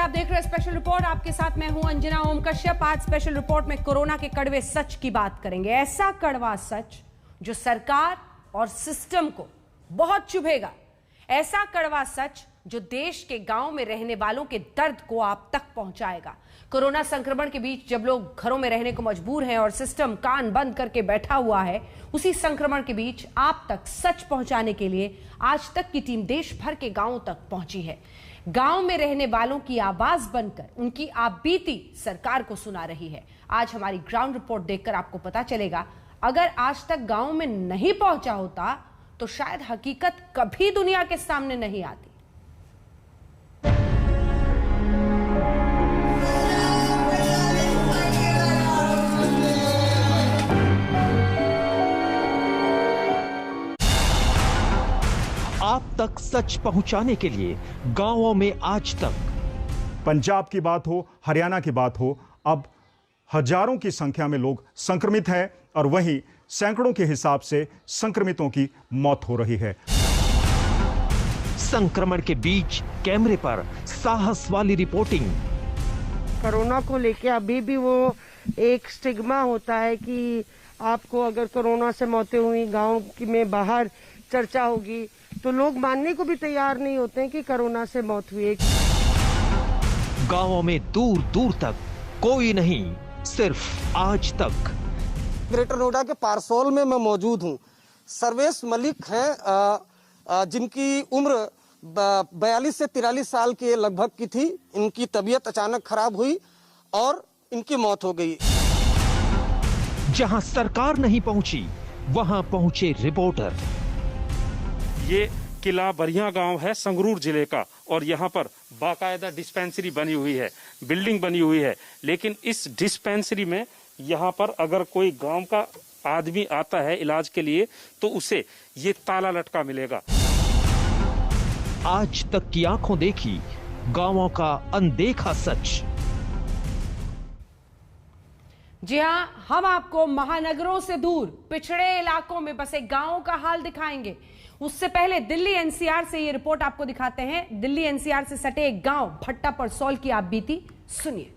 आप देख रहे हैं स्पेशल रिपोर्ट। आपके साथ मैं हूं अंजना ओम कश्यप। आज स्पेशल रिपोर्ट में कोरोना के कड़वे सच की बात करेंगे। ऐसा कड़वा सच जो सरकार और सिस्टम को बहुत चुभेगा। ऐसा कड़वा सच जो देश के गांव में रहने वालों के दर्द को आप तक पहुंचाएगा। कोरोना संक्रमण के बीच जब लोग घरों में रहने को मजबूर हैं और सिस्टम कान बंद करके बैठा हुआ है, उसी संक्रमण के बीच आप तक सच पहुंचाने के लिए आज तक की टीम देश भर के गांवों तक पहुंची है। गांव में रहने वालों की आवाज बनकर उनकी आपबीती सरकार को सुना रही है। आज हमारी ग्राउंड रिपोर्ट देखकर आपको पता चलेगा, अगर आज तक गांव में नहीं पहुंचा होता तो शायद हकीकत कभी दुनिया के सामने नहीं आती। आप तक सच पहुंचाने के लिए गांवों में आज तक पंजाब की बात हो, हरियाणा की बात हो, अब हजारों की संख्या में लोग संक्रमित हैं और वहीं सैकड़ों के हिसाब से संक्रमितों की मौत हो रही है। संक्रमण के बीच कैमरे पर साहस वाली रिपोर्टिंग। कोरोना को लेके अभी भी वो एक स्टिग्मा होता है कि आपको अगर कोरोना से मौतें हुई, गांव में बाहर चर्चा होगी तो लोग मानने को भी तैयार नहीं होते हैं कि कोरोना से मौत हुई है। गांवों में दूर दूर तक कोई नहीं, सिर्फ आज तक। ग्रेटर नोएडा के पारसोल में मैं मौजूद हूँ। सर्वेश मलिक हैं, जिनकी उम्र 42 से 43 साल के लगभग की थी। इनकी तबीयत अचानक खराब हुई और इनकी मौत हो गई। जहां सरकार नहीं पहुंची वहां पहुंचे रिपोर्टर। ये किला बरिया गांव है संगरूर जिले का और यहाँ पर बाकायदा डिस्पेंसरी बनी हुई है, बिल्डिंग बनी हुई है। लेकिन इस डिस्पेंसरी में यहाँ पर अगर कोई गांव का आदमी आता है इलाज के लिए तो उसे ये ताला लटका मिलेगा। आज तक की आंखों देखी गांवों का अनदेखा सच। जी हां, हम आपको महानगरों से दूर पिछड़े इलाकों में बसे गांवों का हाल दिखाएंगे। उससे पहले दिल्ली एनसीआर से ये रिपोर्ट आपको दिखाते हैं। दिल्ली एनसीआर से सटे एक गांव भट्टा परसौल की आप बीती सुनिए।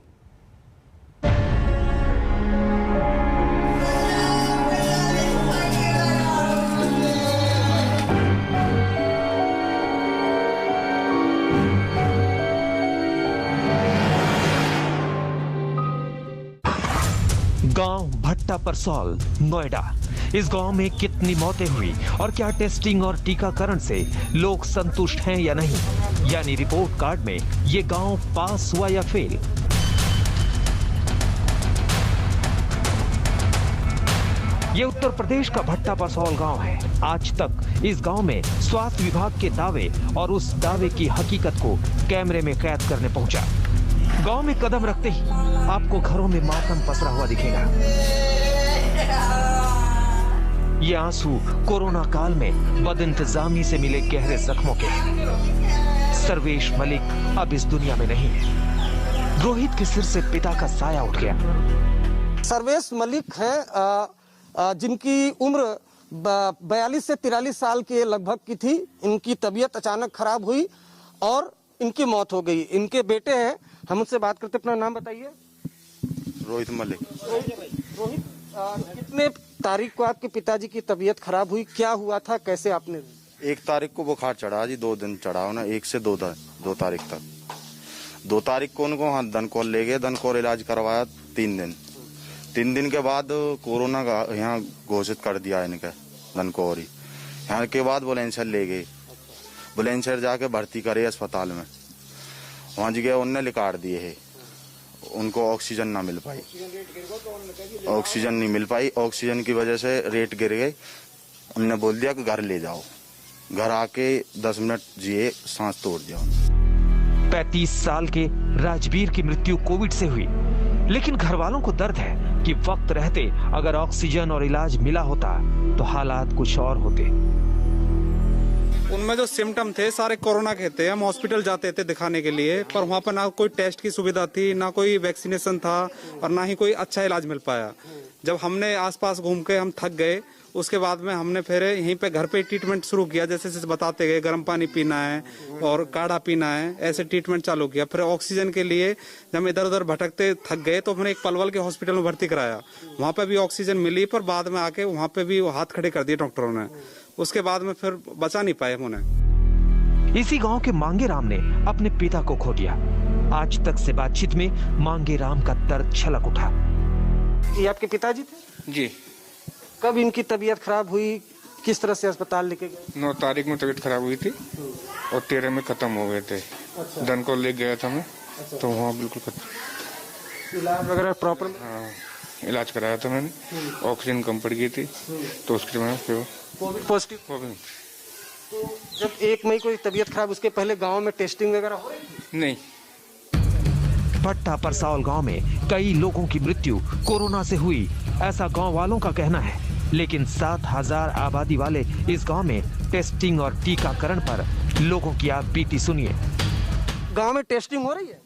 गांव भट्टा परसौल, नोएडा। इस गांव में कितनी मौतें हुई और क्या टेस्टिंग और टीकाकरण से लोग संतुष्ट हैं या नहीं, यानी रिपोर्ट कार्ड में ये गांव पास हुआ या फेल। ये उत्तर प्रदेश का भट्टा परसौल गांव है। आज तक इस गांव में स्वास्थ्य विभाग के दावे और उस दावे की हकीकत को कैमरे में कैद करने पहुंचा। गांव में कदम रखते ही आपको घरों में मातम पसरा हुआ दिखेगा। ये आंसू कोरोना काल में बदइंतजामी से मिले गहरे जख्मों के। सर्वेश मलिक अब इस दुनिया में नहीं है। रोहित के सिर से पिता का साया उठ गया। सर्वेश मलिक हैं, जिनकी उम्र 42 से 43 साल के लगभग की थी। इनकी तबीयत अचानक खराब हुई और इनकी मौत हो गई। इनके बेटे हैं, हम उनसे बात करते। अपना नाम बताइए। रोहित मलिक। रोहित, कितने तारीख को आपके पिताजी की तबीयत खराब हुई? क्या हुआ था, कैसे आपने? 1 तारीख को बुखार चढ़ा जी, 2 दिन चढ़ा ना, 1 से 2 तारीख तक। 2 तारीख को उनको दनकौर ले गए, दनकौर इलाज करवाया 3 दिन। 3 दिन के बाद कोरोना का यहाँ घोषित कर दिया इनके दनकौर ही। यहाँ के बाद बुलंदशहर ले गए। बुलंदशहर जाके भर्ती करे अस्पताल में। वहाँ जी गए, उनने लिकाट दिए है। उनको ऑक्सीजन ना मिल पाई, ऑक्सीजन नहीं मिल पाई। ऑक्सीजन की वजह से रेट गिर गए। उनने बोल दिया कि घर ले जाओ। घर आके 10 मिनट जिए, सांस तोड़ दिया। 35 साल के राजवीर की मृत्यु कोविड से हुई, लेकिन घर वालों को दर्द है कि वक्त रहते अगर ऑक्सीजन और इलाज मिला होता तो हालात कुछ और होते। उनमें जो सिम्टम थे सारे कोरोना के थे। हम हॉस्पिटल जाते थे दिखाने के लिए, पर वहाँ पर ना कोई टेस्ट की सुविधा थी, ना कोई वैक्सीनेशन था और ना ही कोई अच्छा इलाज मिल पाया। जब हमने आसपास घूम के हम थक गए उसके बाद में हमने फिर यहीं पे घर पे ट्रीटमेंट शुरू किया, जैसे बताते गए गर्म पानी पीना है और काढ़ा पीना है, ऐसे ट्रीटमेंट चालू किया। फिर ऑक्सीजन के लिए जब इधर उधर भटकते थक गए तो हमने एक पलवल के हॉस्पिटल में भर्ती कराया, वहाँ पे भी ऑक्सीजन मिली, पर बाद में आके वहाँ पे भी हाथ खड़े कर दिए डॉक्टरों ने। उसके बाद में फिर बचा नहीं पाए उन्हें। इसी गांव के मांगे राम ने अपने पिता को खो दिया। आज तक से बातचीत में मांगे राम का दर्द छलक उठा। ये आपके पिताजी थे? जी। कब इनकी तबीयत खराब हुई, किस तरह से अस्पताल लेके गए? 9 तारीख में तबीयत खराब हुई थी और 13 में खत्म हो गए थे। धन को ले गया था मैं, तो वहाँ बिल्कुल खत्म। इलाज वगैरह प्रॉपर? हाँ, इलाज कराया था मैंने, ऑक्सीजन कम पड़ गई थी तो उसके बाद कोविड पॉजिटिव हो गई। तो जब 1 मई को तबीयत खराब, उसके पहले गांव में टेस्टिंग वगैरह हो रही थी? नहीं। भट्टा परसौल गांव में कई लोगों की मृत्यु कोरोना से हुई, ऐसा गांव वालों का कहना है। लेकिन 7000 आबादी वाले इस गांव में टेस्टिंग और टीकाकरण पर लोगों की आप बीती सुनिए। गांव में टेस्टिंग हो रही है?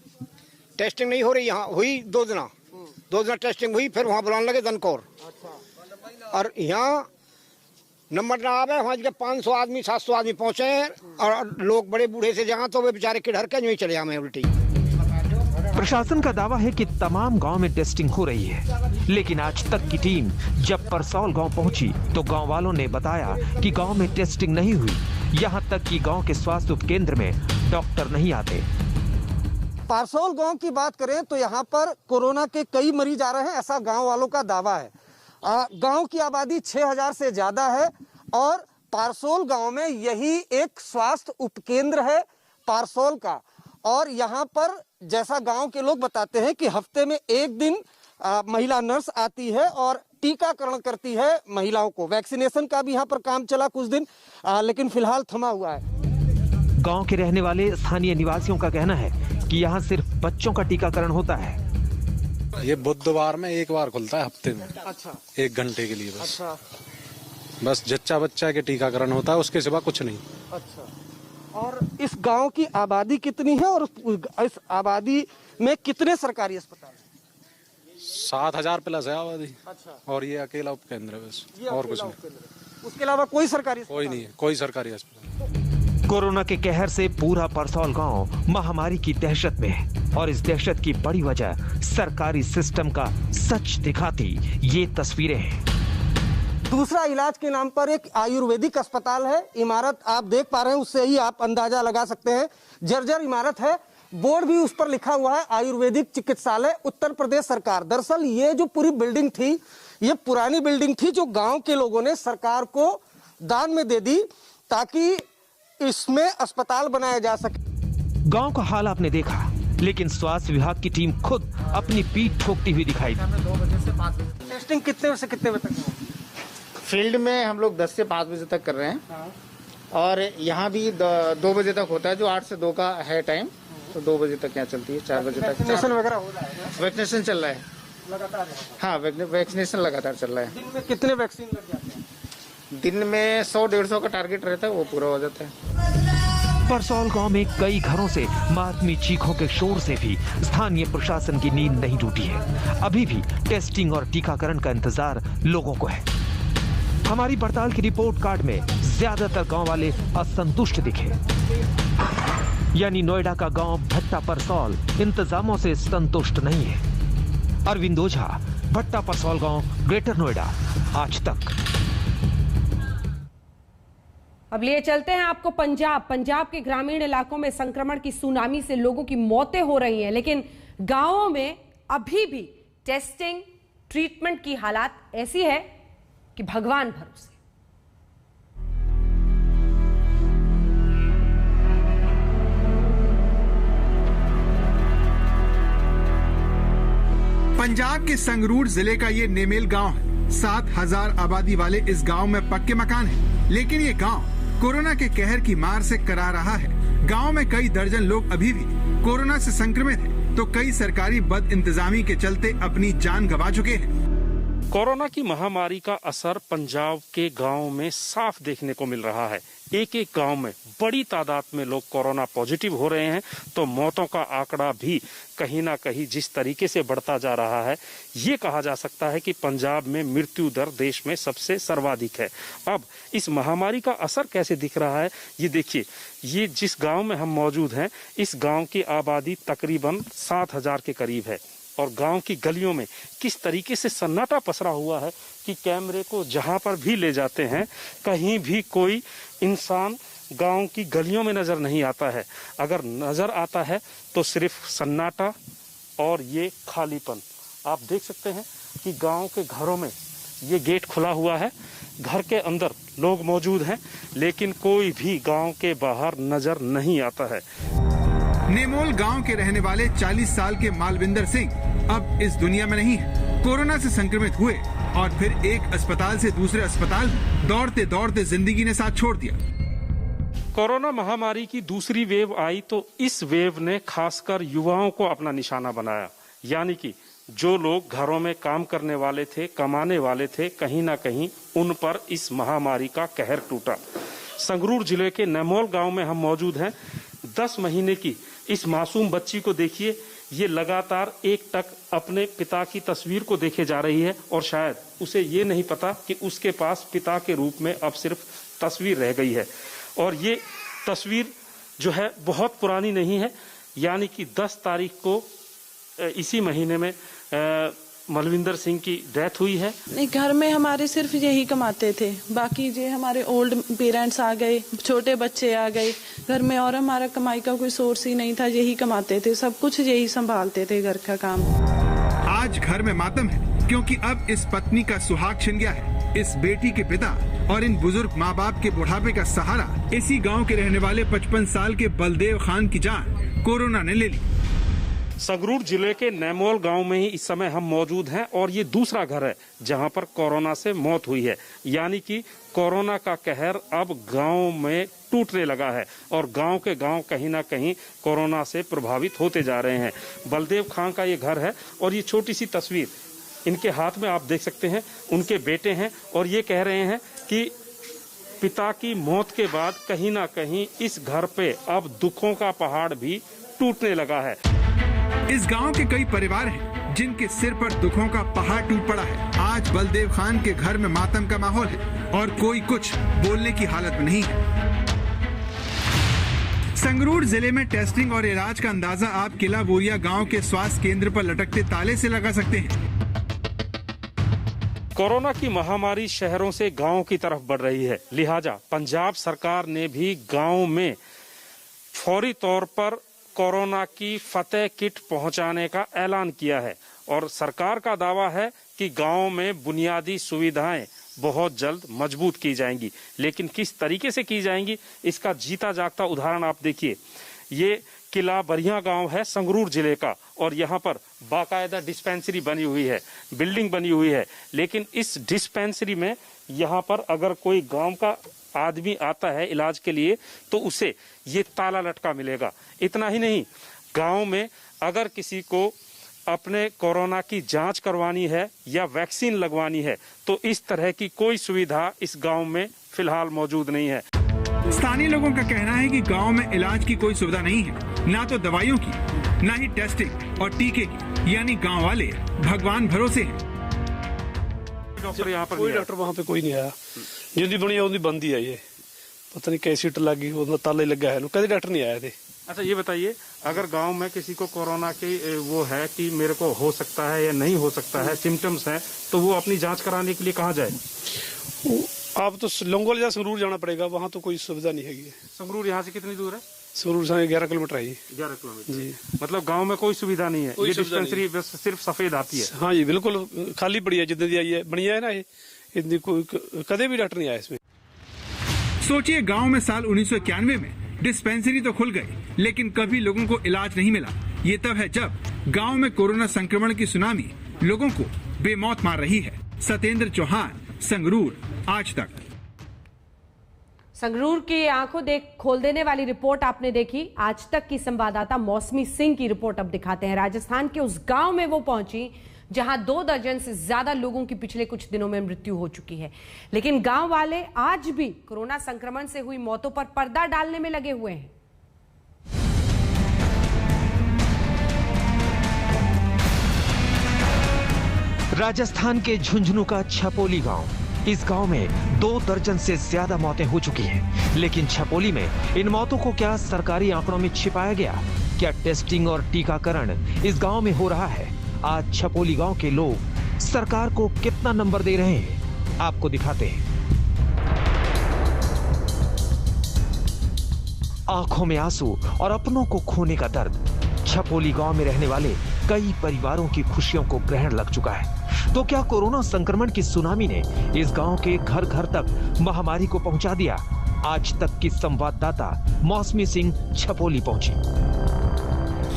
टेस्टिंग नहीं हो रही, यहाँ हुई 2 दिन टेस्टिंग हुई, फिर वहाँ बुलाने लगे दनकौर। और यहाँ नंबर ना आवे, वहाँ 500 आदमी 700 आदमी पहुंचे हैं और लोग बड़े बूढ़े से जहाँ तो वे बेचारे किधर के नहीं चले जाए उल्टी। प्रशासन का दावा है कि तमाम गांव में टेस्टिंग हो रही है, लेकिन आज तक की टीम जब परसौल गांव पहुंची तो गांव वालों ने बताया कि गांव में टेस्टिंग नहीं हुई। यहां तक कि गांव के स्वास्थ्य उपकेंद्र में डॉक्टर नहीं आते। परसौल गांव की बात करें तो यहाँ पर कोरोना के कई मरीज आ रहे हैं, ऐसा गांव वालों का दावा है। गांव की आबादी 6000 से ज्यादा है और परसौल गांव में यही एक स्वास्थ्य उपकेंद्र है परसौल का। और यहाँ पर जैसा गांव के लोग बताते हैं कि हफ्ते में 1 दिन महिला नर्स आती है और टीकाकरण करती है महिलाओं को। वैक्सीनेशन का भी यहाँ पर काम चला कुछ दिन, लेकिन फिलहाल थमा हुआ है। गांव के रहने वाले स्थानीय निवासियों का कहना है कि यहाँ सिर्फ बच्चों का टीकाकरण होता है। ये बुधवार में 1 बार खुलता है हफ्ते में। अच्छा। 1 घंटे के लिए बस। अच्छा। बस जच्चा बच्चा के टीकाकरण होता है, उसके सिवा कुछ नहीं। अच्छा। और इस गांव की आबादी कितनी है और इस आबादी में कितने सरकारी अस्पताल? 7000 प्लस है आबादी। अच्छा। और ये अकेला उपकेंद्र है बस, और कुछ नहीं। उसके अलावा कोई सरकारी कोई नहीं है, कोई सरकारी अस्पताल। कोरोना के कहर से पूरा परसौल गांव महामारी की दहशत में है और इस दहशत की बड़ी वजह सरकारी सिस्टम का सच दिखाती ये तस्वीरें हैं। दूसरा, इलाज के नाम पर एक आयुर्वेदिक अस्पताल है। इमारत आप देख पा रहे हैं, उससे ही आप अंदाजा लगा सकते हैं। जर्जर इमारत है, बोर्ड भी उस पर लिखा हुआ है आयुर्वेदिक चिकित्सालय उत्तर प्रदेश सरकार। दरअसल ये जो पूरी बिल्डिंग थी, ये पुरानी बिल्डिंग थी जो गांव के लोगों ने सरकार को दान में दे दी ताकि इसमें अस्पताल बनाया जा सके। गांव का हाल आपने देखा, लेकिन स्वास्थ्य विभाग की टीम खुद अपनी पीठ ठोकती हुई दिखाई दी। 2 बजे से 5 बजे। टेस्टिंग कितने से कितने बजे तक? फील्ड में हम लोग 10 से 5 बजे तक कर रहे हैं और यहाँ भी 2 बजे तक होता है, जो 8 से 2 का है टाइम, तो 2 बजे तक यहाँ चलती है, 4 बजे तक। वैक्सीनेशन वगैरह हो रहा है? वैक्सीनेशन चल रहा है लगातार? हाँ, वैक्सीनेशन लगातार चल रहा है। दिन में कितने वैक्सीन लग जाते हैं? दिन में 100-150 का टारगेट रहता है, वो पूरा हो जाता है। परसौल गांव में कई घरों से मातमी चीखों के शोर से भी स्थानीय प्रशासन की नींद नहीं टूटी है। अभी भी टेस्टिंग और टीकाकरण का इंतजार लोगों को है। हमारी पड़ताल की रिपोर्ट कार्ड में ज्यादातर गांव वाले असंतुष्ट दिखे, यानी नोएडा का गांव भट्टा परसौल इंतजामों से संतुष्ट नहीं है। अरविंद ओझा, भट्टा परसौल गांव, ग्रेटर नोएडा, आज तक। अब लिए चलते हैं आपको पंजाब के ग्रामीण इलाकों में संक्रमण की सुनामी से लोगों की मौतें हो रही हैं, लेकिन गांवों में अभी भी टेस्टिंग ट्रीटमेंट की हालात ऐसी है कि भगवान भरोसे। पंजाब के संगरूर जिले का ये नेमेल गांव है। 7000 आबादी वाले इस गांव में पक्के मकान हैं, लेकिन ये गांव कोरोना के कहर की मार से करा रहा है। गांव में कई दर्जन लोग अभी भी कोरोना से संक्रमित हैं, तो कई सरकारी बद इंतजामी के चलते अपनी जान गंवा चुके हैं। कोरोना की महामारी का असर पंजाब के गांव में साफ देखने को मिल रहा है। एक एक गांव में बड़ी तादाद में लोग कोरोना पॉजिटिव हो रहे हैं, तो मौतों का आंकड़ा भी कहीं ना कहीं जिस तरीके से बढ़ता जा रहा है, ये कहा जा सकता है कि पंजाब में मृत्यु दर देश में सबसे सर्वाधिक है। अब इस महामारी का असर कैसे दिख रहा है, ये देखिए। ये जिस गांव में हम मौजूद हैं, इस गांव की आबादी तकरीबन 7,000 के करीब है और गांव की गलियों में किस तरीके से सन्नाटा पसरा हुआ है कि कैमरे को जहां पर भी ले जाते हैं, कहीं भी कोई इंसान गांव की गलियों में नजर नहीं आता है। अगर नजर आता है तो सिर्फ सन्नाटा और ये खालीपन। आप देख सकते हैं कि गांव के घरों में ये गेट खुला हुआ है, घर के अंदर लोग मौजूद हैं, लेकिन कोई भी गांव के बाहर नजर नहीं आता है। नेमोल गांव के रहने वाले 40 साल के मालविंदर सिंह अब इस दुनिया में नहीं है। कोरोना से संक्रमित हुए और फिर एक अस्पताल से दूसरे अस्पताल दौड़ते दौड़ते जिंदगी ने साथ छोड़ दिया। कोरोना महामारी की दूसरी वेव आई तो इस वेव ने खासकर युवाओं को अपना निशाना बनाया। यानी कि जो लोग घरों में काम करने वाले थे, कमाने वाले थे, कहीं ना कहीं उन पर इस महामारी का कहर टूटा। संगरूर जिले के नेमोल गांव में हम मौजूद हैं। 10 महीने की इस मासूम बच्ची को देखिए, ये लगातार एक टक अपने पिता की तस्वीर को देखे जा रही है और शायद उसे ये नहीं पता कि उसके पास पिता के रूप में अब सिर्फ तस्वीर रह गई है। और ये तस्वीर जो है बहुत पुरानी नहीं है, यानी कि 10 तारीख को इसी महीने में मलविंदर सिंह की डेथ हुई है। नहीं, घर में हमारे सिर्फ यही कमाते थे, बाकी जो हमारे ओल्ड पेरेंट्स आ गए, छोटे बच्चे आ गए घर में, और हमारा कमाई का कोई सोर्स ही नहीं था। यही कमाते थे, सब कुछ यही संभालते थे घर का काम। आज घर में मातम है क्योंकि अब इस पत्नी का सुहाग छिन गया है। इस बेटी के पिता और इन बुजुर्ग माँ बाप के बुढ़ापे का सहारा इसी गाँव के रहने वाले 55 साल के बलदेव खान की जान कोरोना ने ले ली। संगरूर जिले के नेमोल गांव में ही इस समय हम मौजूद हैं और ये दूसरा घर है जहां पर कोरोना से मौत हुई है। यानी कि कोरोना का कहर अब गांव में टूटने लगा है और गांव के गांव कहीं ना कहीं कोरोना से प्रभावित होते जा रहे हैं। बलदेव खान का ये घर है और ये छोटी सी तस्वीर इनके हाथ में आप देख सकते हैं, उनके बेटे हैं और ये कह रहे हैं कि पिता की मौत के बाद कहीं ना कहीं इस घर पे अब दुखों का पहाड़ भी टूटने लगा है। इस गांव के कई परिवार हैं जिनके सिर पर दुखों का पहाड़ टूट पड़ा है। आज बलदेव खान के घर में मातम का माहौल है और कोई कुछ बोलने की हालत में नहीं है। संगरूर जिले में टेस्टिंग और इलाज का अंदाजा आप किला बोरिया गांव के स्वास्थ्य केंद्र पर लटकते ताले से लगा सकते हैं। कोरोना की महामारी शहरों से गांव की तरफ बढ़ रही है, लिहाजा पंजाब सरकार ने भी गांव में फौरी तौर पर कोरोना की फतेह किट पहुंचाने का ऐलान किया है और सरकार का दावा है कि गांव में बुनियादी सुविधाएं बहुत जल्द मजबूत की जाएंगी। लेकिन किस तरीके से की जाएंगी, इसका जीता जागता उदाहरण आप देखिए। ये किला बरिया गांव है संगरूर जिले का और यहाँ पर बाकायदा डिस्पेंसरी बनी हुई है, बिल्डिंग बनी हुई है। लेकिन इस डिस्पेंसरी में यहाँ पर अगर कोई गांव का आदमी आता है इलाज के लिए तो उसे ये ताला लटका मिलेगा। इतना ही नहीं, गांव में अगर किसी को अपने कोरोना की जांच करवानी है या वैक्सीन लगवानी है तो इस तरह की कोई सुविधा इस गांव में फिलहाल मौजूद नहीं है। स्थानीय लोगों का कहना है कि गांव में इलाज की कोई सुविधा नहीं है, ना तो दवाइयों की, ना ही टेस्टिंग और टीके की। यानी गांव वाले भगवान भरोसे हैं। डॉक्टर यहाँ पर कोई डॉक्टर वहाँ पे कोई नहीं आया। जिंदी बनी उन्दी बंद ही है, ये पता नहीं कैसी सीट लगी, ताला लगा है, कभी डॉक्टर नहीं आए थे। अच्छा ये बताइए, अगर गांव में किसी को कोरोना की वो है कि मेरे को हो सकता है या नहीं हो सकता है, सिम्टम्स हैं, तो वो अपनी जांच कराने के लिए कहाँ जाए? आप तो लोंगोल या संगरूर जाना पड़ेगा, वहाँ तो कोई सुविधा नहीं है। संगरूर यहाँ से कितनी दूर है? संगरूर से 11 किलोमीटर है। 11 किलोमीटर जी। मतलब गांव में कोई सुविधा नहीं है, ये डिस्पेंसरी बस सिर्फ सफेद आती है। हाँ जी बिल्कुल खाली पड़ी है, जितनी आई है बनी है ना, ये इतनी कोई कदे भी डॉक्टर नहीं आया इसमें। सोचिए, गांव में साल 1991 में डिस्पेंसरी तो खुल गई लेकिन कभी लोगों को इलाज नहीं मिला। ये तब है जब गांव में कोरोना संक्रमण की सुनामी लोगों को बेमौत मार रही है। सत्येंद्र चौहान, संगरूर, आज तक। संगरूर की आंखों खोल देने वाली रिपोर्ट आपने देखी। आज तक की संवाददाता मौसमी सिंह की रिपोर्ट अब दिखाते हैं। राजस्थान के उस गांव में वो पहुंची जहां 2 दर्जन से ज्यादा लोगों की पिछले कुछ दिनों में मृत्यु हो चुकी है। लेकिन गांव वाले आज भी कोरोना संक्रमण से हुई मौतों पर पर्दा डालने में लगे हुए हैं। राजस्थान के झुंझुनू का छपोली गांव, इस गांव में 2 दर्जन से ज्यादा मौतें हो चुकी हैं। लेकिन छपोली में इन मौतों को क्या सरकारी आंकड़ों में छिपाया गया? क्या टेस्टिंग और टीकाकरण इस गांव में हो रहा है? आज छपोली गांव के लोग सरकार को कितना नंबर दे रहे हैं, आपको दिखाते हैं। आंखों में आंसू और अपनों को खोने का दर्द, छपोली गांव में रहने वाले कई परिवारों की खुशियों को ग्रहण लग चुका है। तो क्या कोरोना संक्रमण की सुनामी ने इस गांव के घर घर तक महामारी को पहुंचा दिया? आज तक की संवाददाता मौसमी सिंह छपोली पहुंची।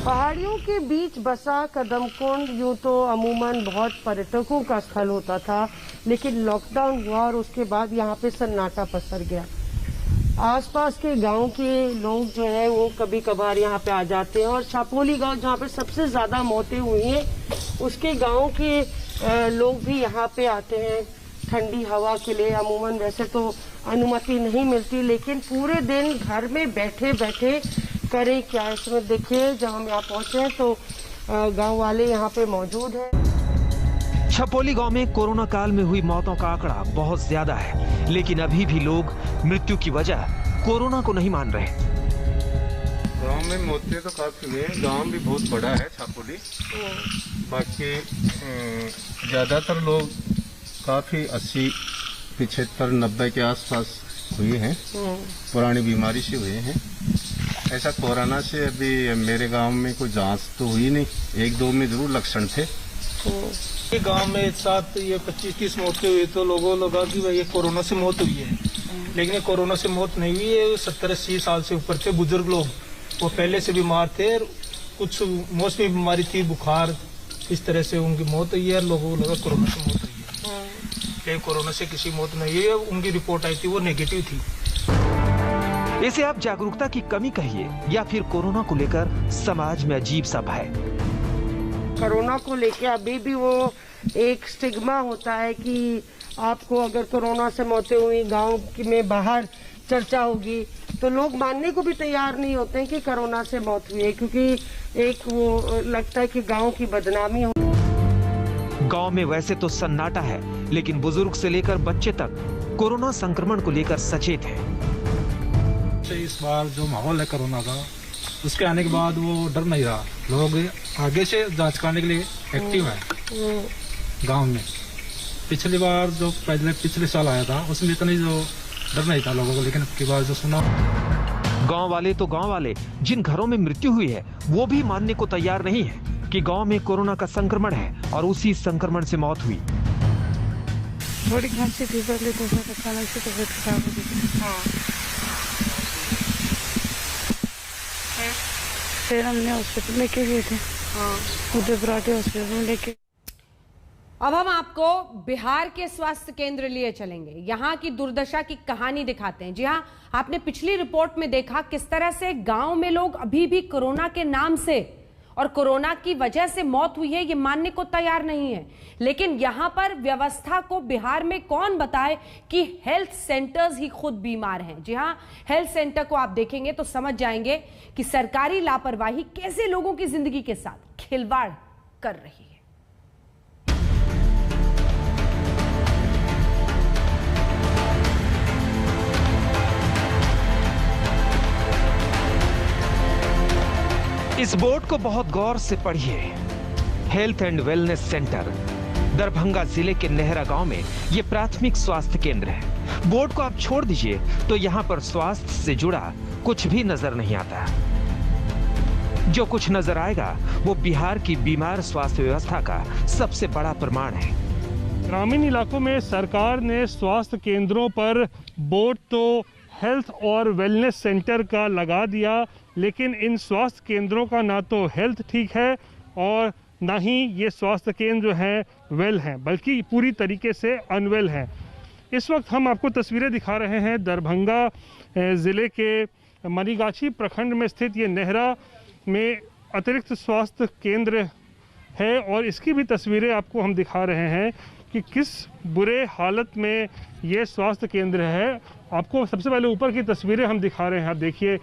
पहाड़ियों के बीच बसा कदमकुंड यूं तो अमूमन बहुत पर्यटकों का स्थल होता था, लेकिन लॉकडाउन हुआ और उसके बाद यहाँ पे सन्नाटा पसर गया। आसपास के गांव के लोग जो है वो कभी कभार यहाँ पे आ जाते हैं और छपोली गांव जहाँ पे सबसे ज्यादा मौतें हुई हैं उसके गांव के लोग भी यहाँ पे आते हैं ठंडी हवा के लिए। अमूमन वैसे तो अनुमति नहीं मिलती, लेकिन पूरे दिन घर में बैठे बैठे करें क्या। इसमें देखिए जब हम यहाँ पहुंचे हैं तो गांव वाले यहाँ पे मौजूद हैं। छपोली गांव में कोरोना काल में हुई मौतों का आंकड़ा बहुत ज्यादा है, लेकिन अभी भी लोग मृत्यु की वजह कोरोना को नहीं मान रहे। गांव में मौतें तो काफी हुई हैं। गांव भी बहुत बड़ा है छपोली, बाकी ज्यादातर लोग काफी 80, 75, 90 के आसपास हुए हैं। पुरानी बीमारी से हुए हैं। ऐसा कोरोना से अभी मेरे गांव में कोई जांच तो हुई नहीं, 1-2 में जरूर लक्षण थे। गांव में एक साथ ये 25-30 मौतें हुई तो लोगों लगा कि भाई ये कोरोना से मौत हुई है, लेकिन ये कोरोना से मौत नहीं हुई है। 70-80 साल से ऊपर थे बुजुर्ग लोग, वो पहले से बीमार थे, कुछ मौसमी बीमारी थी, बुखार, इस तरह से उनकी मौत हुई है। लोगों को लगा कोरोना से मौत हुई है, लेकिन कोरोना से किसी मौत नहीं हुई है। उनकी रिपोर्ट आई थी वो नेगेटिव थी। इसे आप जागरूकता की कमी कहिए या फिर कोरोना को लेकर समाज में अजीब सा भय। कोरोना को लेके अभी भी वो एक स्टिग्मा होता है कि आपको अगर कोरोना से मौतें हुई गांव में बाहर चर्चा होगी तो लोग मानने को भी तैयार नहीं होते हैं कि कोरोना से मौत हुई है, क्योंकि एक वो लगता है कि गांव की बदनामी हो। गांव में वैसे तो सन्नाटा है, लेकिन बुजुर्ग से लेकर बच्चे तक कोरोना संक्रमण को लेकर सचेत है। इस बार जो माहौल है कोरोना का, उसके आने के बाद वो डर नहीं रहा। लोग आगे से जांच कराने के लिए एक्टिव है गांव में। पिछली बार जो पिछले साल आया था उसमें इतनी जो डर नहीं था लोगों को, लेकिन अब की बार जो सुना। गांव वाले तो गांव वाले, जिन घरों में मृत्यु हुई है वो भी मानने को तैयार नहीं है कि गांव में कोरोना का संक्रमण है और उसी संक्रमण से मौत हुई। थोड़ी खांसी थी पहले तो अचानक से तबीयत खराब हो गई। फिर हमने हॉस्पिटल लेके गए थे, उदयपुराटे हॉस्पिटल में लेके। अब हम आपको बिहार के स्वास्थ्य केंद्र लिए चलेंगे, यहाँ की दुर्दशा की कहानी दिखाते हैं। जी हाँ, आपने पिछली रिपोर्ट में देखा किस तरह से गांव में लोग अभी भी कोरोना के नाम से और कोरोना की वजह से मौत हुई है ये मानने को तैयार नहीं है। लेकिन यहां पर व्यवस्था को बिहार में कौन बताए कि हेल्थ सेंटर्स ही खुद बीमार हैं। जी हां, हेल्थ सेंटर को आप देखेंगे तो समझ जाएंगे कि सरकारी लापरवाही कैसे लोगों की जिंदगी के साथ खिलवाड़ कर रही है। इस बोर्ड को बहुत गौर से पढ़िए। Health and wellness centre, Darbhanga जिले के नेहरा गांव में ये प्राथमिक स्वास्थ्य केंद्र है। बोर्ड को आप छोड़ दीजिए तो यहाँ पर स्वास्थ्य से जुड़ा कुछ भी नजर नहीं आता। जो कुछ नजर आएगा वो बिहार की बीमार स्वास्थ्य व्यवस्था का सबसे बड़ा प्रमाण है। ग्रामीण इलाकों में सरकार ने स्वास्थ्य केंद्रों पर बोर्ड तो हेल्थ और वेलनेस सेंटर का लगा दिया, लेकिन इन स्वास्थ्य केंद्रों का ना तो हेल्थ ठीक है और ना ही ये स्वास्थ्य केंद्र जो है वेल हैं, बल्कि पूरी तरीके से अनवेल हैं। इस वक्त हम आपको तस्वीरें दिखा रहे हैं दरभंगा ज़िले के मनीगाछी प्रखंड में स्थित ये नेहरा में अतिरिक्त स्वास्थ्य केंद्र है और इसकी भी तस्वीरें आपको हम दिखा रहे हैं कि किस बुरे हालत में ये स्वास्थ्य केंद्र है। आपको सबसे पहले ऊपर की तस्वीरें हम दिखा रहे हैं। आप देखिए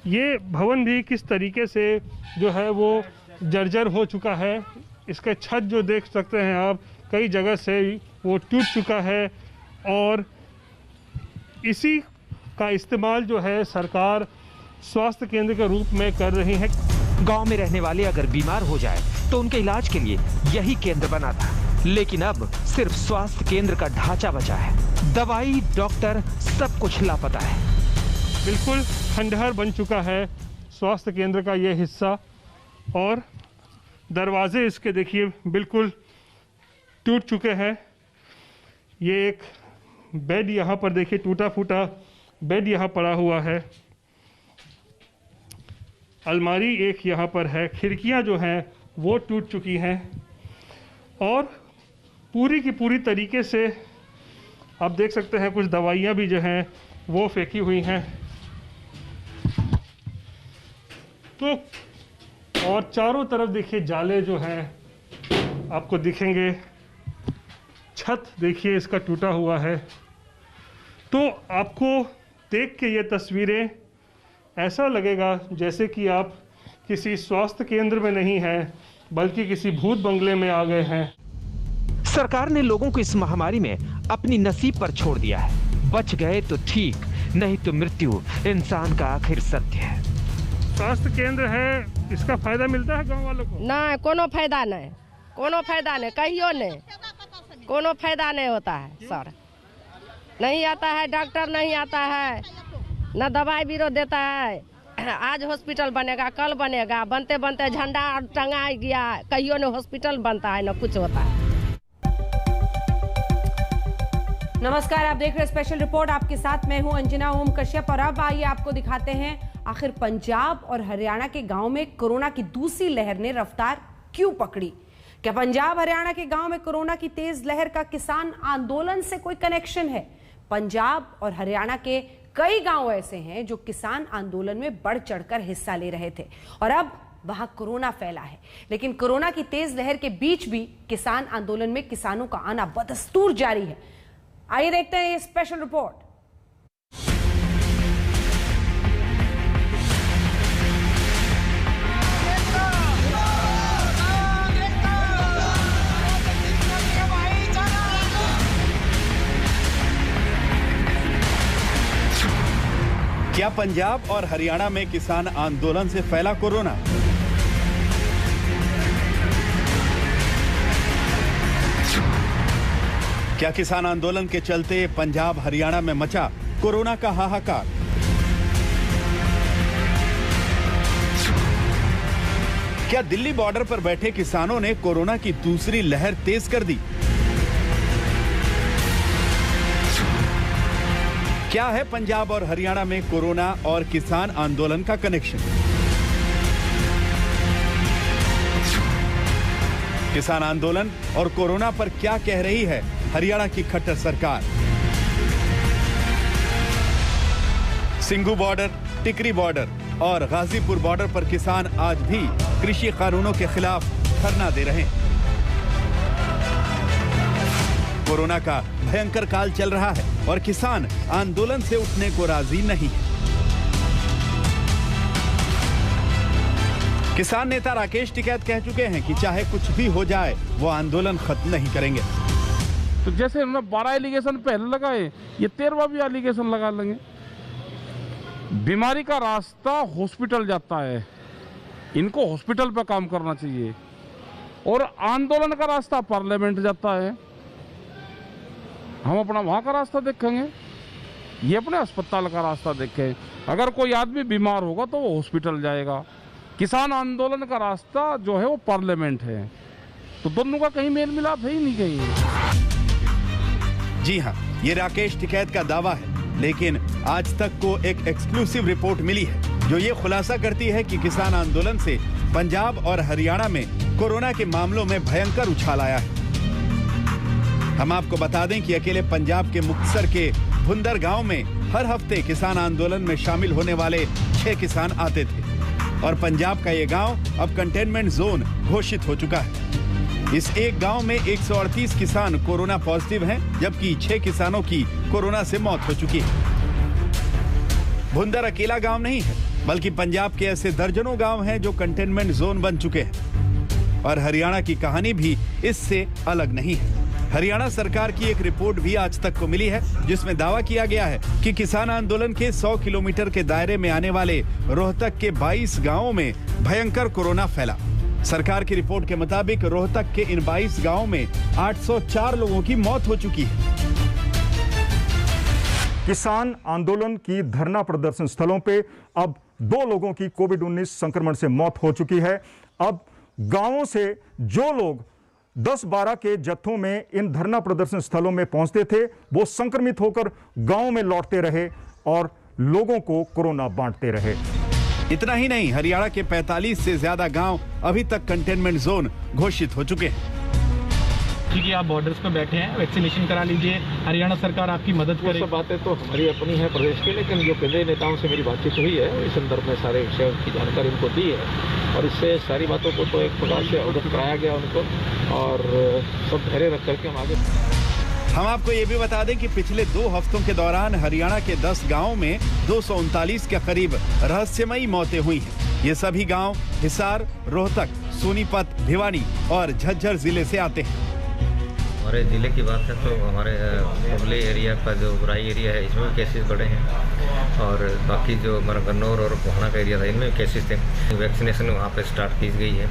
ये भवन भी किस तरीके से जो है वो जर्जर हो चुका है। इसका छत जो देख सकते हैं आप, कई जगह से वो टूट चुका है और इसी का इस्तेमाल जो है सरकार स्वास्थ्य केंद्र के रूप में कर रही है। गांव में रहने वाले अगर बीमार हो जाए तो उनके इलाज के लिए यही केंद्र बना था, लेकिन अब सिर्फ स्वास्थ्य केंद्र का ढांचा बचा है। दवाई, डॉक्टर, सब कुछ लापता है। बिल्कुल खंडहर बन चुका है स्वास्थ्य केंद्र का ये हिस्सा और दरवाजे इसके देखिए बिल्कुल टूट चुके हैं। ये एक बेड यहाँ पर देखिए, टूटा फूटा बेड यहाँ पड़ा हुआ है। अलमारी एक यहाँ पर है, खिड़कियाँ जो हैं वो टूट चुकी हैं और पूरी की पूरी तरीके से आप देख सकते हैं कुछ दवाइयाँ भी जो हैं वो फेंकी हुई हैं। तो और चारों तरफ देखिए जाले जो हैं आपको दिखेंगे। छत देखिए इसका टूटा हुआ है। तो आपको देख के ये तस्वीरें ऐसा लगेगा जैसे कि आप किसी स्वास्थ्य केंद्र में नहीं हैं बल्कि किसी भूत बंगले में आ गए हैं। सरकार ने लोगों को इस महामारी में अपनी नसीब पर छोड़ दिया है। बच गए तो ठीक, नहीं तो मृत्यु इंसान का आखिर सत्य है। स्वास्थ्य केंद्र है, इसका फायदा मिलता है गांव वालों को? नहीं, कोनो फायदा नहीं, कोनो फायदा नहीं, कहियो नहीं, कोनो फायदा नहीं होता है सर। नहीं आता है डॉक्टर, नहीं आता है, न दवाई बीरो देता है। आज हॉस्पिटल बनेगा, कल बनेगा, बनते बनते झंडा टंगा गया, कहियो न हॉस्पिटल बनता है न कुछ होता है। नमस्कार, आप देख रहे हैं स्पेशल रिपोर्ट। आपके साथ मैं हूं अंजना ओम कश्यप और अब आइए आपको दिखाते हैं आखिर पंजाब और हरियाणा के गांव में कोरोना की दूसरी लहर ने रफ्तार क्यों पकड़ी। क्या पंजाब हरियाणा के गांव में कोरोना की तेज लहर का किसान आंदोलन से कोई कनेक्शन है? पंजाब और हरियाणा के कई गांव ऐसे हैं जो किसान आंदोलन में बढ़ चढ़कर हिस्सा ले रहे थे और अब वहां कोरोना फैला है। लेकिन कोरोना की तेज लहर के बीच भी किसान आंदोलन में किसानों का आना बदस्तूर जारी है। आइए देखते हैं ये स्पेशल रिपोर्ट। क्या पंजाब और हरियाणा में किसान आंदोलन से फैला कोरोना? क्या किसान आंदोलन के चलते पंजाब हरियाणा में मचा कोरोना का हाहाकार? क्या दिल्ली बॉर्डर पर बैठे किसानों ने कोरोना की दूसरी लहर तेज कर दी? क्या है पंजाब और हरियाणा में कोरोना और किसान आंदोलन का कनेक्शन? किसान आंदोलन और कोरोना पर क्या कह रही है हरियाणा की खट्टर सरकार? सिंघू बॉर्डर, टिकरी बॉर्डर और गाजीपुर बॉर्डर पर किसान आज भी कृषि कानूनों के खिलाफ धरना दे रहे हैं। कोरोना का भयंकर काल चल रहा है और किसान आंदोलन से उठने को राजी नहीं है। किसान नेता राकेश टिकैत कह चुके हैं कि चाहे कुछ भी हो जाए वो आंदोलन खत्म नहीं करेंगे। तो जैसे उन्होंने 12 एलिगेशन पहले लगाए, ये 13वां भी एलिगेशन लगा लेंगे। बीमारी का रास्ता हॉस्पिटल जाता है, इनको हॉस्पिटल पर काम करना चाहिए और आंदोलन का रास्ता पार्लियामेंट जाता है। हम अपना वहाँ का रास्ता देखेंगे, ये अपने अस्पताल का रास्ता देखें। अगर कोई आदमी बीमार होगा तो वो हॉस्पिटल जाएगा। किसान आंदोलन का रास्ता जो है वो पार्लियामेंट है। तो दोनों का कहीं मेल मिलाप है ही नहीं कहीं। जी हाँ, ये राकेश टिकैत का दावा है, लेकिन आज तक को एक एक्सक्लूसिव रिपोर्ट मिली है जो ये खुलासा करती है कि किसान आंदोलन से पंजाब और हरियाणा में कोरोना के मामलों में भयंकर उछाल आया है। हम आपको बता दें कि अकेले पंजाब के मुक्तसर के भुंदर गांव में हर हफ्ते किसान आंदोलन में शामिल होने वाले 6 किसान आते थे और पंजाब का ये गांव अब कंटेनमेंट जोन घोषित हो चुका है। इस एक गांव में 138 किसान कोरोना पॉजिटिव हैं, जबकि 6 किसानों की कोरोना से मौत हो चुकी है। भुंदर अकेला गांव नहीं है, बल्कि पंजाब के ऐसे दर्जनों गांव हैं जो कंटेनमेंट जोन बन चुके हैं। और हरियाणा की कहानी भी इससे अलग नहीं है। हरियाणा सरकार की एक रिपोर्ट भी आज तक को मिली है, जिसमें दावा किया गया है कि किसान आंदोलन के 100 किलोमीटर के दायरे में आने वाले रोहतक के 22 गांवों में भयंकर कोरोना फैला। सरकार की रिपोर्ट के मुताबिक रोहतक के इन 22 गांवों में 804 लोगों की मौत हो चुकी है। किसान आंदोलन की धरना प्रदर्शन स्थलों पे अब 2 लोगों की कोविड-19 संक्रमण से मौत हो चुकी है। अब गांवों से जो लोग 10-12 के जत्थों में इन धरना प्रदर्शन स्थलों में पहुंचते थे, वो संक्रमित होकर गांव में लौटते रहे और लोगों को कोरोना बांटते रहे। इतना ही नहीं, हरियाणा के 45 से ज्यादा गांव अभी तक कंटेनमेंट जोन घोषित हो चुके हैं। क्योंकि आप बॉर्डर्स पे बैठे हैं, वैक्सीनेशन करा लीजिए, हरियाणा सरकार आपकी मदद करे। सब बातें तो हमारी अपनी है प्रदेश की, लेकिन जो केंद्रीय नेताओं से मेरी बातचीत हुई है, इस संदर्भ में सारे विषयों की जानकारी उनको दी है और इससे सारी बातों को तो एक प्रकार से अवगत कराया गया उनको और सब धैर्य रख करके हम आगे। हम आपको ये भी बता दें कि पिछले 2 हफ्तों के दौरान हरियाणा के 10 गांवों में 239 के करीब रहस्यमयी मौतें हुई हैं। ये सभी गांव हिसार, रोहतक, सोनीपत, भिवानी और झज्जर जिले से आते हैं। हमारे ज़िले की बात है तो हमारे हुगली एरिया का जो बुराई एरिया है, इसमें भी केसेस बढ़े हैं और बाकी जो हमारा गन्नौर और कोहना का एरिया था, इनमें भी केसेस थे। वैक्सीनेशन वहाँ पे स्टार्ट की गई है,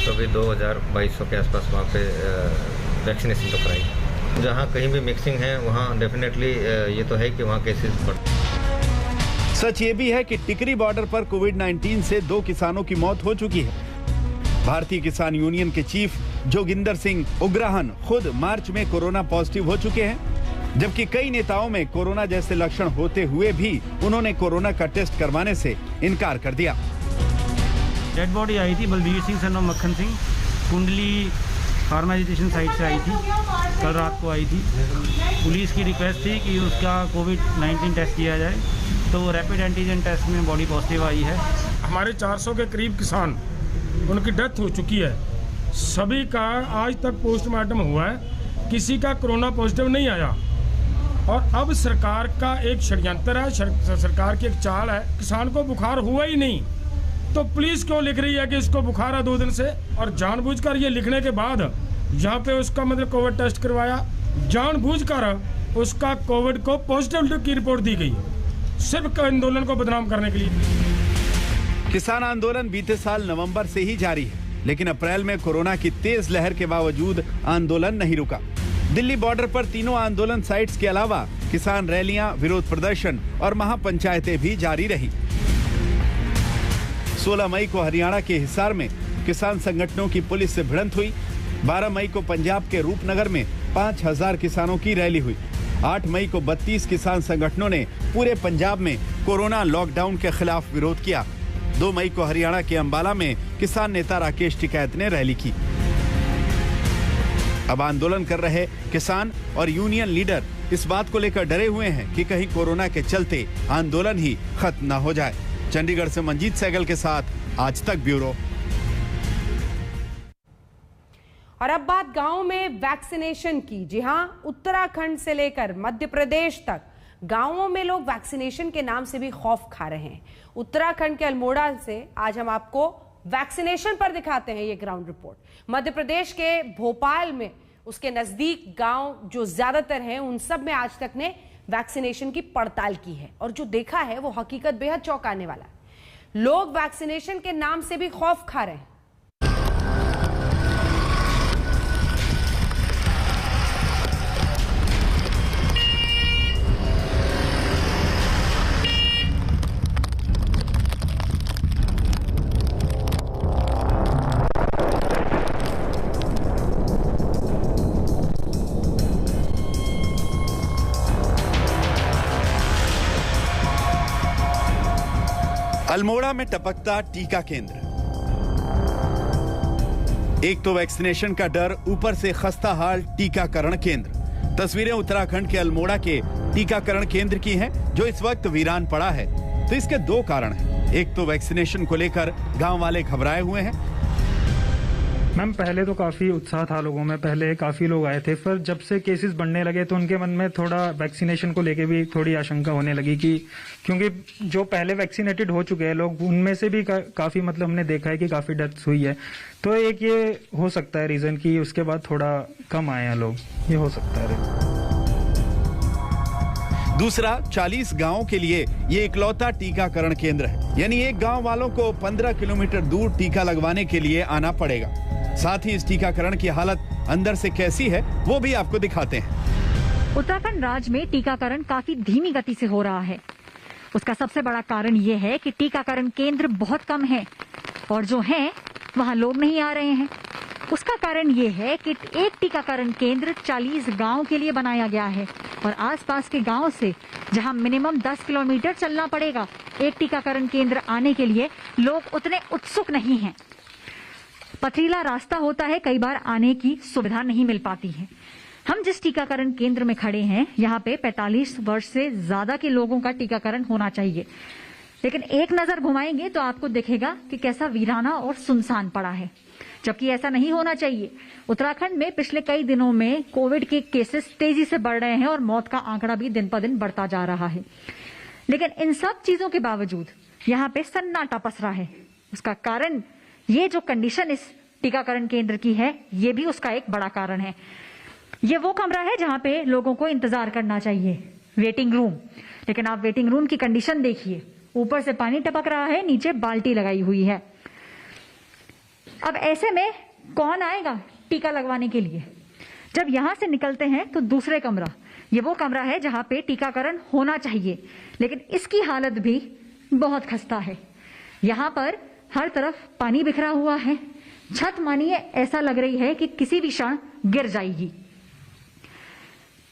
तो अभी 2200 के आसपास वहाँ पे वैक्सीनेशन तो कराई। जहाँ कहीं भी मिक्सिंग है वहाँ डेफिनेटली ये तो है कि वहाँ केसेस बढ़। सच ये भी है कि टिकरी बॉर्डर पर कोविड-19 से 2 किसानों की मौत हो चुकी है। भारतीय किसान यूनियन के चीफ जोगिंदर सिंह उग्राहन खुद मार्च में कोरोना पॉजिटिव हो चुके हैं, जबकि कई नेताओं में कोरोना जैसे लक्षण होते हुए भी उन्होंने कोरोना का टेस्ट करवाने से इनकार कर दिया। डेड बॉडी आई थी बलबीर सिंह सन ऑफ मक्खन सिंह, कुंडली फार्मा एजुकेशन साइट से आई थी, कल रात को आई थी। पुलिस की रिक्वेस्ट थी कि उसका कोविड-19 टेस्ट किया जाए, तो रैपिड एंटीजन टेस्ट में बॉडी पॉजिटिव आई है। हमारे 400 के करीब किसान उनकी डेथ हो चुकी है, सभी का आज तक पोस्टमार्टम हुआ है, किसी का कोरोना पॉजिटिव नहीं आया। और अब सरकार का एक षड्यंत्र है, सरकार की एक चाल है, किसान को बुखार हुआ ही नहीं तो पुलिस क्यों लिख रही है कि इसको बुखार है 2 दिन से, और जानबूझकर ये लिखने के बाद यहाँ पे उसका मतलब कोविड टेस्ट करवाया, जानबूझकर उसका कोविड को पॉजिटिव की रिपोर्ट दी गई, सिर्फ आंदोलन को बदनाम करने के लिए। किसान आंदोलन बीते साल नवंबर से ही जारी है, लेकिन अप्रैल में कोरोना की तेज लहर के बावजूद आंदोलन नहीं रुका। दिल्ली बॉर्डर पर तीनों आंदोलन साइट्स के अलावा किसान रैलियां, विरोध प्रदर्शन और महापंचायतें भी जारी रही। 16 मई को हरियाणा के हिसार में किसान संगठनों की पुलिस से भिड़ंत हुई। 12 मई को पंजाब के रूपनगर में 5000 किसानों की रैली हुई। 8 मई को 32 किसान संगठनों ने पूरे पंजाब में कोरोना लॉकडाउन के खिलाफ विरोध किया। 2 मई को हरियाणा के अंबाला में किसान नेता राकेश टिकैत ने रैली की। अब आंदोलन कर रहे किसान और यूनियन लीडर इस बात को लेकर डरे हुए हैं कि कहीं कोरोना के चलते आंदोलन ही खत्म न हो जाए। चंडीगढ़ से मंजीत सहगल के साथ आज तक ब्यूरो। और अब बात गांव में वैक्सीनेशन की। जी हां, उत्तराखंड से लेकर मध्य प्रदेश तक गांवों में लोग वैक्सीनेशन के नाम से भी खौफ खा रहे हैं। उत्तराखंड के अल्मोड़ा से आज हम आपको वैक्सीनेशन पर दिखाते हैं ये ग्राउंड रिपोर्ट। मध्य प्रदेश के भोपाल में उसके नजदीक गांव जो ज्यादातर हैं उन सब में आज तक ने वैक्सीनेशन की पड़ताल की है और जो देखा है वो हकीकत बेहद चौंकाने वाला है। लोग वैक्सीनेशन के नाम से भी खौफ खा रहे हैं। अल्मोड़ा में टपकता टीका केंद्र। एक तो वैक्सीनेशन का डर, ऊपर से खस्ता हाल टीकाकरण केंद्र। तस्वीरें उत्तराखंड के अल्मोड़ा के टीकाकरण केंद्र की हैं, जो इस वक्त वीरान पड़ा है। तो इसके 2 कारण हैं। एक तो वैक्सीनेशन को लेकर गांव वाले घबराए हुए हैं। मैम, पहले तो काफ़ी उत्साह था लोगों में, पहले काफ़ी लोग आए थे, पर जब से केसेस बढ़ने लगे तो उनके मन में थोड़ा वैक्सीनेशन को लेके भी थोड़ी आशंका होने लगी कि क्योंकि जो पहले वैक्सीनेटेड हो चुके हैं लोग, उनमें से भी काफ़ी मतलब हमने देखा है कि काफ़ी डेथ्स हुई है। तो एक ये हो सकता है रीज़न कि उसके बाद थोड़ा कम आए हैं लोग, ये हो सकता है। दूसरा, 40 गांवों के लिए ये इकलौता टीकाकरण केंद्र है, यानी एक गांव वालों को 15 किलोमीटर दूर टीका लगवाने के लिए आना पड़ेगा। साथ ही इस टीकाकरण की हालत अंदर से कैसी है वो भी आपको दिखाते हैं। उत्तराखंड राज्य में टीकाकरण काफी धीमी गति से हो रहा है। उसका सबसे बड़ा कारण ये है कि टीकाकरण केंद्र बहुत कम है और जो हैं वहाँ लोग नहीं आ रहे हैं। उसका कारण ये है कि एक टीकाकरण केंद्र 40 गांव के लिए बनाया गया है और आसपास के गांव से जहां मिनिमम 10 किलोमीटर चलना पड़ेगा एक टीकाकरण केंद्र आने के लिए, लोग उतने उत्सुक नहीं हैं। पथरीला रास्ता होता है, कई बार आने की सुविधा नहीं मिल पाती है। हम जिस टीकाकरण केंद्र में खड़े हैं यहाँ पे 45 वर्ष से ज्यादा के लोगों का टीकाकरण होना चाहिए, लेकिन एक नजर घुमाएंगे तो आपको दिखेगा कि कैसा वीराना और सुनसान पड़ा है, जबकि ऐसा नहीं होना चाहिए। उत्तराखंड में पिछले कई दिनों में कोविड के केसेस तेजी से बढ़ रहे हैं और मौत का आंकड़ा भी दिन पर दिन बढ़ता जा रहा है, लेकिन इन सब चीजों के बावजूद यहाँ पे सन्नाटा पसरा है। उसका कारण ये जो कंडीशन इस टीकाकरण केंद्र की है, ये भी उसका एक बड़ा कारण है। ये वो कमरा है जहाँ पे लोगों को इंतजार करना चाहिए, वेटिंग रूम, लेकिन आप वेटिंग रूम की कंडीशन देखिए, ऊपर से पानी टपक रहा है, नीचे बाल्टी लगाई हुई है। अब ऐसे में कौन आएगा टीका लगवाने के लिए? जब यहां से निकलते हैं तो दूसरे कमरा, ये वो कमरा है जहां पे टीकाकरण होना चाहिए, लेकिन इसकी हालत भी बहुत खस्ता है। यहां पर हर तरफ पानी बिखरा हुआ है, छत मानिए ऐसा लग रही है कि किसी भी क्षण गिर जाएगी।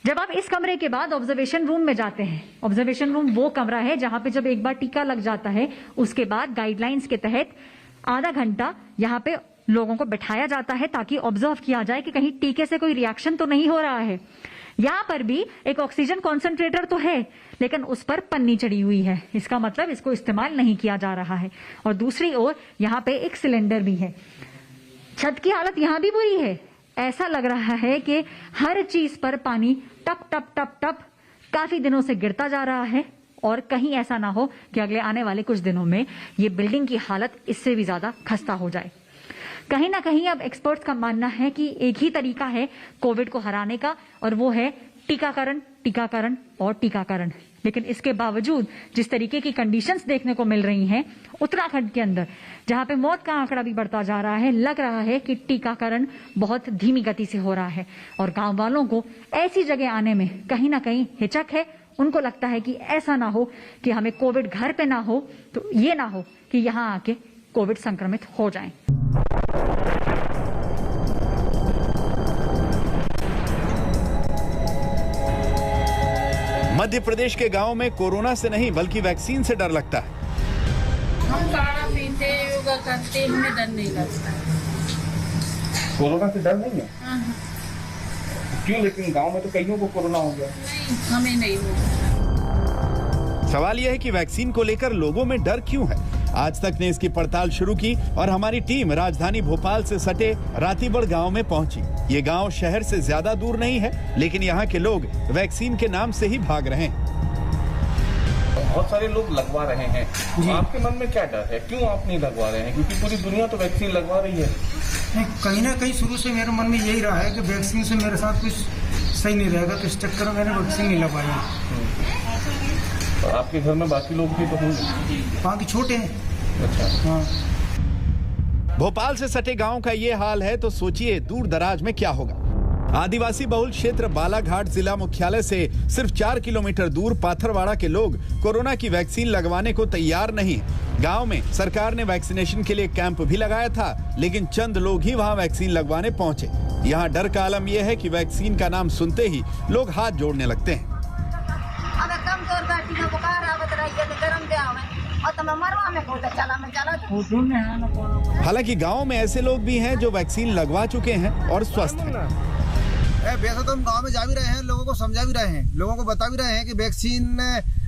जब आप इस कमरे के बाद ऑब्जर्वेशन रूम में जाते हैं, ऑब्जर्वेशन रूम वो कमरा है जहां पे जब एक बार टीका लग जाता है उसके बाद गाइडलाइंस के तहत आधा घंटा यहाँ पे लोगों को बिठाया जाता है ताकि ऑब्जर्व किया जाए कि कहीं टीके से कोई रिएक्शन तो नहीं हो रहा है। यहाँ पर भी एक ऑक्सीजन कॉन्सेंट्रेटर तो है, लेकिन उस पर पन्नी चढ़ी हुई है, इसका मतलब इसको इस्तेमाल नहीं किया जा रहा है। और दूसरी ओर यहाँ पे एक सिलेंडर भी है। छत की हालत यहाँ भी बुरी है, ऐसा लग रहा है कि हर चीज पर पानी टप टप टप टप काफी दिनों से गिरता जा रहा है और कहीं ऐसा ना हो कि अगले आने वाले कुछ दिनों में ये बिल्डिंग की हालत इससे भी ज्यादा खस्ता हो जाए। कहीं ना कहीं अब एक्सपर्ट्स का मानना है कि एक ही तरीका है कोविड को हराने का, और वो है टीकाकरण, टीकाकरण और टीकाकरण। लेकिन इसके बावजूद जिस तरीके की कंडीशंस देखने को मिल रही हैं उत्तराखंड के अंदर, जहां पे मौत का आंकड़ा भी बढ़ता जा रहा है, लग रहा है कि टीकाकरण बहुत धीमी गति से हो रहा है और गांव वालों को ऐसी जगह आने में कहीं ना कहीं हिचक है। उनको लगता है कि ऐसा ना हो कि हमें कोविड घर पे ना हो, तो ये ना हो कि यहाँ आके कोविड संक्रमित हो जाएं। मध्य प्रदेश के गांवों में कोरोना से नहीं बल्कि वैक्सीन से डर लगता है। हम काढ़ा पीते, योगा करते, हमें डर नहीं लगता। कोरोना से डर नहीं है? क्यों? लेकिन गांव में तो कईयों को कोरोना हो गया। नहीं, हमें नहीं हुआ। सवाल यह है कि वैक्सीन को लेकर लोगों में डर क्यों है। आज तक ने इसकी पड़ताल शुरू की और हमारी टीम राजधानी भोपाल से सटे रातीबड़ गांव में पहुंची। ये गांव शहर से ज्यादा दूर नहीं है, लेकिन यहाँ के लोग वैक्सीन के नाम से ही भाग रहे हैं। बहुत सारे लोग लगवा रहे हैं, आपके मन में क्या डर है? क्यों आप नहीं लगवा रहे हैं? क्योंकि पूरी दुनिया तो वैक्सीन लगवा रही है। नहीं, कहीं ना कहीं शुरू से मेरे मन में यही रहा है कि वैक्सीन से मेरे साथ कुछ सही नहीं रहेगा, तो इस चक्कर में मैंने वैक्सीन नहीं लगवाई। तो आपके घर में बाकी लोग भी तो होंगे? बाकी छोटे हैं। अच्छा। हाँ। भोपाल से सटे गांव का ये हाल है तो सोचिए दूर दराज में क्या होगा। आदिवासी बहुल क्षेत्र बालाघाट जिला मुख्यालय से सिर्फ 4 किलोमीटर दूर पाथरवाड़ा के लोग कोरोना की वैक्सीन लगवाने को तैयार नहीं। गांव में सरकार ने वैक्सीनेशन के लिए कैंप भी लगाया था, लेकिन चंद लोग ही वहां वैक्सीन लगवाने पहुंचे। यहां डर का आलम यह है कि वैक्सीन का नाम सुनते ही लोग हाथ जोड़ने लगते हैं। हालांकि गांव में ऐसे लोग भी हैं जो वैक्सीन लगवा चुके हैं और स्वस्थ हैं। वैसे तो हम गांव में जा भी रहे हैं, लोगों को समझा भी रहे हैं, लोगों को बता भी रहे हैं कि वैक्सीन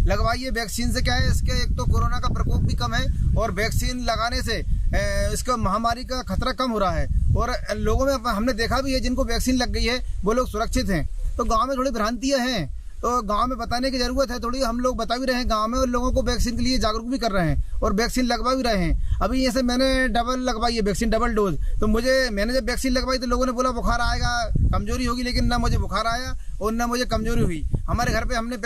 लगवाइए। वैक्सीन से क्या है, इसके एक तो कोरोना का प्रकोप भी कम है और वैक्सीन लगाने से इसका महामारी का खतरा कम हो रहा है और लोगों में हमने देखा भी है जिनको वैक्सीन लग गई है वो लोग सुरक्षित हैं। तो गांव में थोड़ी भ्रांतियां हैं, तो गांव में बताने की जरूरत है थोड़ी। हम लोग बता भी रहे हैं गांव में और लोगों को वैक्सीन के लिए जागरूक भी कर रहे हैं और वैक्सीन लगवा भी रहे हैं। अभी जैसे मैंने डबल लगवाई है वैक्सीन, डबल डोज। तो मैंने जब वैक्सीन लगवाई तो लोगों ने बोला बुखार आएगा, कमजोरी होगी, लेकिन ना मुझे बुखार आया और ना मुझे कमजोरी हुई। हमारे घर पे हमारे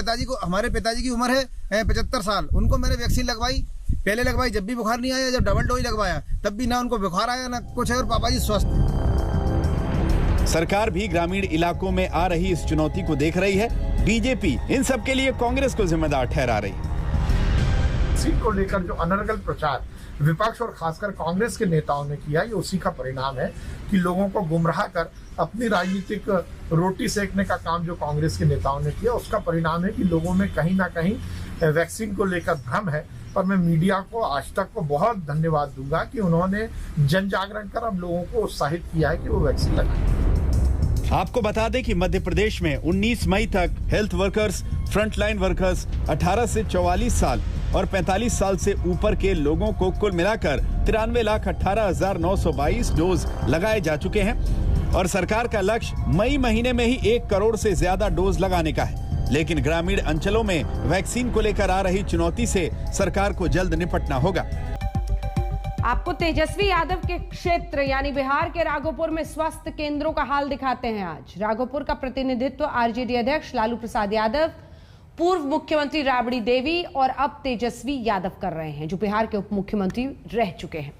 पिताजी की उम्र है 75 साल, उनको मैंने वैक्सीन लगवाई, पहले लगवाई जब भी बुखार नहीं आया, जब डबल डोज लगवाया तब भी ना उनको बुखार आया ना कुछ है और पापा जी स्वस्थ। सरकार भी ग्रामीण इलाकों में आ रही इस चुनौती को देख रही है। बीजेपी इन सब के लिए कांग्रेस को जिम्मेदार ठहरा रही है। वैक्सीन को लेकर जो अनर्गल प्रचार विपक्ष और खासकर कांग्रेस के नेताओं ने किया, ये उसी का परिणाम है कि लोगों को गुमराह कर अपनी राजनीतिक रोटी सेकने का काम जो कांग्रेस के नेताओं ने किया, उसका परिणाम है कि लोगों में कहीं ना कहीं वैक्सीन को लेकर भ्रम है। पर मैं मीडिया को, आज तक को बहुत धन्यवाद दूंगा कि उन्होंने जन जागरण कर अब लोगों को उत्साहित किया है कि वो वैक्सीन लगाएं। आपको बता दें कि मध्य प्रदेश में 19 मई तक हेल्थ वर्कर्स, फ्रंटलाइन वर्कर्स, 18 से 44 साल और 45 साल से ऊपर के लोगों को कुल मिलाकर 93,18,922 डोज लगाए जा चुके हैं और सरकार का लक्ष्य मई महीने में ही 1 करोड़ से ज्यादा डोज लगाने का है। लेकिन ग्रामीण अंचलों में वैक्सीन को लेकर आ रही चुनौती से सरकार को जल्द निपटना होगा। आपको तेजस्वी यादव के क्षेत्र यानी बिहार के राघोपुर में स्वास्थ्य केंद्रों का हाल दिखाते हैं। आज राघोपुर का प्रतिनिधित्व आरजेडी अध्यक्ष लालू प्रसाद यादव, पूर्व मुख्यमंत्री राबड़ी देवी और अब तेजस्वी यादव कर रहे हैं, जो बिहार के उप मुख्यमंत्री रह चुके हैं।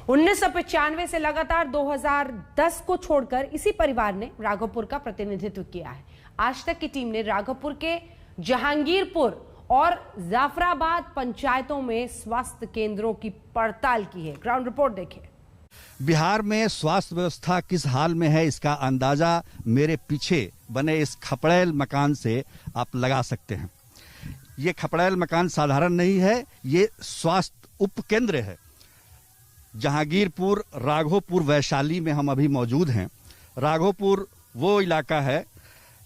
1995 से लगातार 2010 को छोड़कर इसी परिवार ने राघोपुर का प्रतिनिधित्व किया है। आज तक की टीम ने राघोपुर के जहांगीरपुर और जाफराबाद पंचायतों में स्वास्थ्य केंद्रों की पड़ताल की है। ग्राउंड रिपोर्ट देखिए। बिहार में स्वास्थ्य व्यवस्था किस हाल में है इसका अंदाजा मेरे पीछे बने इस खपड़ैल मकान से आप लगा सकते हैं। ये खपड़ैल मकान साधारण नहीं है, ये स्वास्थ्य उपकेंद्र है। जहांगीरपुर, राघोपुर, वैशाली में हम अभी मौजूद हैं। राघोपुर वो इलाका है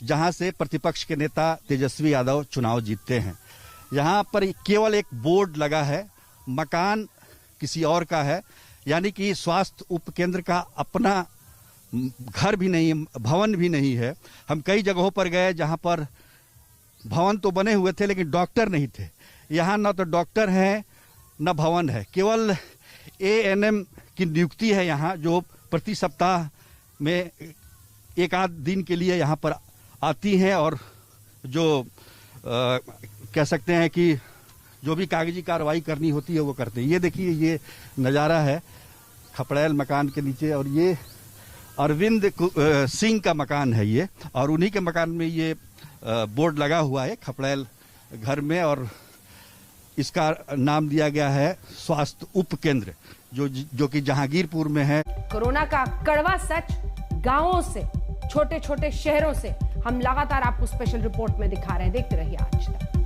जहां से प्रतिपक्ष के नेता तेजस्वी यादव चुनाव जीतते हैं। यहाँ पर केवल एक बोर्ड लगा है, मकान किसी और का है, यानी कि स्वास्थ्य उपकेंद्र का अपना घर भी नहीं, भवन भी नहीं है। हम कई जगहों पर गए जहां पर भवन तो बने हुए थे लेकिन डॉक्टर नहीं थे। यहाँ न तो डॉक्टर हैं न भवन है, केवल ANM की नियुक्ति है यहाँ, जो प्रति सप्ताह में एक आध दिन के लिए यहाँ पर आती हैं और जो कह सकते हैं कि जो भी कागजी कार्रवाई करनी होती है वो करते हैं। ये देखिए, ये नज़ारा है खपड़ैल मकान के नीचे और ये अरविंद सिंह का मकान है ये, और उन्हीं के मकान में ये बोर्ड लगा हुआ है खपड़ैल घर में, और इसका नाम दिया गया है स्वास्थ्य उपकेंद्र, जो कि जहांगीरपुर में है। कोरोना का कड़वा सच गांवों से, छोटे छोटे शहरों से हम लगातार आपको स्पेशल रिपोर्ट में दिखा रहे हैं। देखते रहिए आज तक।